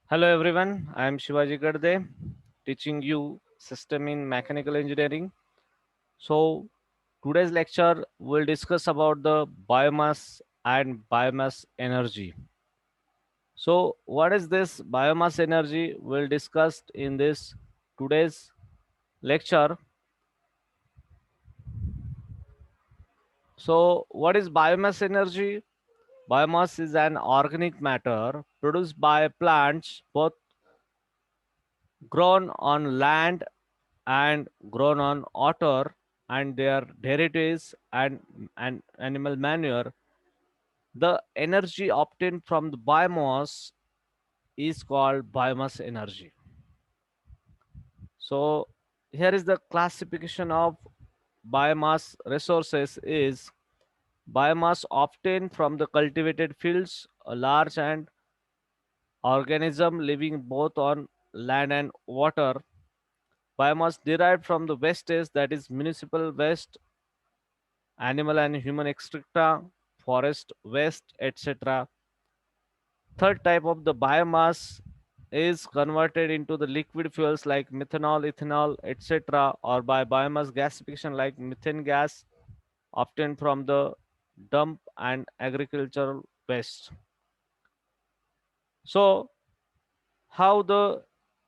Hello everyone, I am Shivaji Gadde, teaching you system in mechanical engineering. So today's lecture will discuss about the biomass and biomass energy. So what is this biomass energy? We'll discuss in this today's lecture. So what is biomass energy? Biomass is an organic matter produced by plants both grown on land and grown on water and their derivatives and animal manure. The energy obtained from the biomass is called biomass energy. So here is the classification of biomass resources is biomass obtained from the cultivated fields, a large and organism living both on land and water. Biomass derived from the wastage, that is municipal waste, animal and human excreta, forest waste, etc. Third type of the biomass is converted into the liquid fuels like methanol, ethanol, etc., or by biomass gasification like methane gas obtained from the dump and agricultural waste. So, how the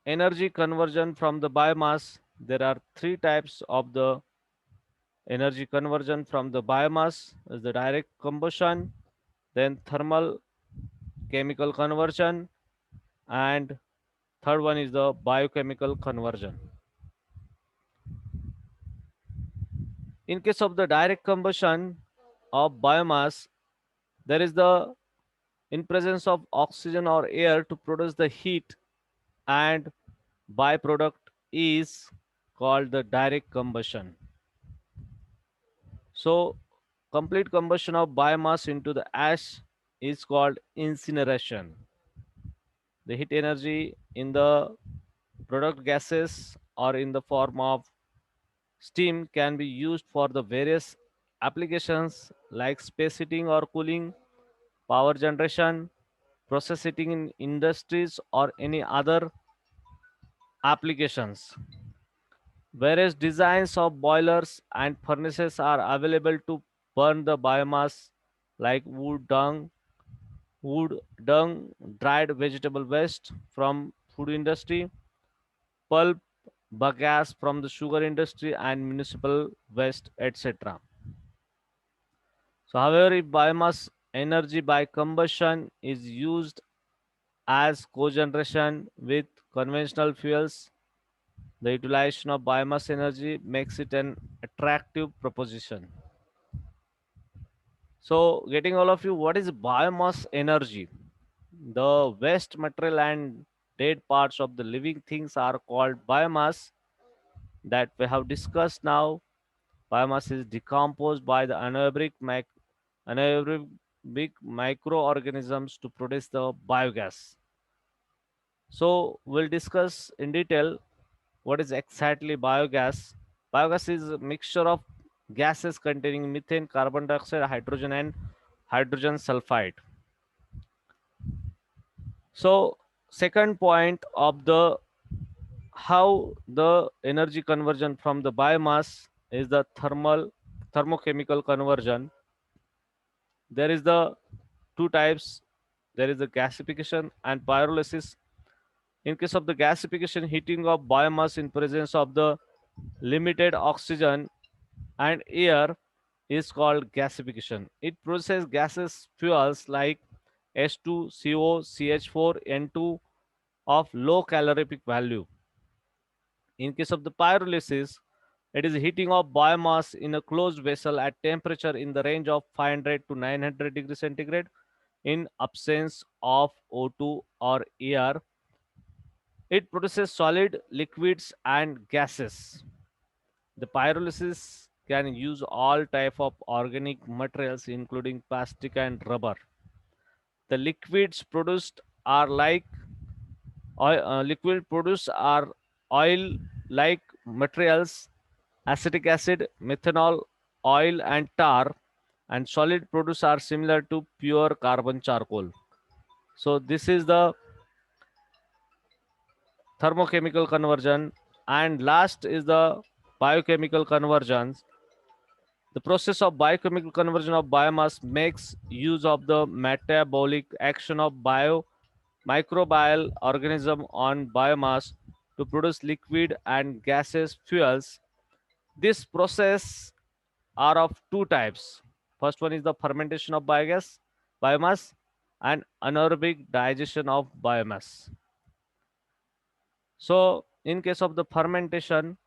energy conversion from the biomass? There are three types of the energy conversion from the biomass: is the direct combustion, then thermal chemical conversion, and third one is the biochemical conversion. In case of the direct combustion of biomass, there is the in presence of oxygen or air to produce the heat, and byproduct is called the direct combustion. So complete combustion of biomass into the ash is called incineration. The heat energy in the product gases or in the form of steam can be used for the various applications like space heating or cooling, power generation, process heating in industries, or any other applications. Various designs of boilers and furnaces are available to burn the biomass like wood, dung, dried vegetable waste from food industry, pulp, bagasse from the sugar industry, and municipal waste, etc. So, however, if biomass energy by combustion is used as cogeneration with conventional fuels, the utilization of biomass energy makes it an attractive proposition. So, getting all of you, what is biomass energy? The waste material and dead parts of the living things are called biomass that we have discussed now. Biomass is decomposed by the anaerobic microorganisms to produce the biogas. So we'll discuss in detail what is exactly biogas. Biogas is a mixture of gases containing methane, carbon dioxide, hydrogen, and hydrogen sulfide. So second point of the how the energy conversion from the biomass is the thermochemical conversion. There is the two types. There is the gasification and pyrolysis. In case of the gasification, heating of biomass in presence of the limited oxygen and air is called gasification. It produces gaseous fuels like H2CO, CH4, N2 of low calorific value. In case of the pyrolysis, it is heating of biomass in a closed vessel at temperature in the range of 500 to 900 degrees centigrade in absence of O2 or air. It produces solid, liquids, and gases. The pyrolysis can use all type of organic materials, including plastic and rubber. The liquids produced are like liquid produced are oil-like materials, acetic acid, methanol, oil, and tar, and solid products are similar to pure carbon charcoal. So this is the thermochemical conversion, and last is the biochemical conversions. The process of biochemical conversion of biomass makes use of the metabolic action of microbial organism on biomass to produce liquid and gaseous fuels. This process are of two types. First one is the fermentation of biomass, and anaerobic digestion of biomass. So, in case of the fermentation,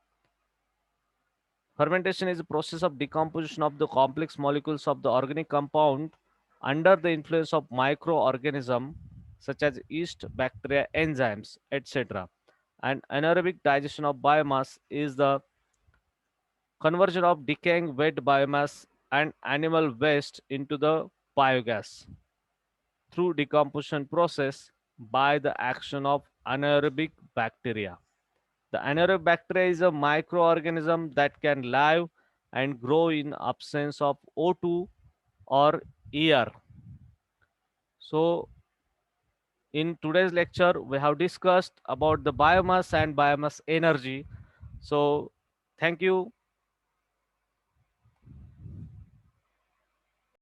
fermentation is a process of decomposition of the complex molecules of the organic compound under the influence of microorganisms such as yeast, bacteria, enzymes, etc. And anaerobic digestion of biomass is the conversion of decaying wet biomass and animal waste into the biogas through decomposition process by the action of anaerobic bacteria. The anaerobic bacteria is a microorganism that can live and grow in absence of O2 or air. So in today's lecture, we have discussed about the biomass and biomass energy. So thank you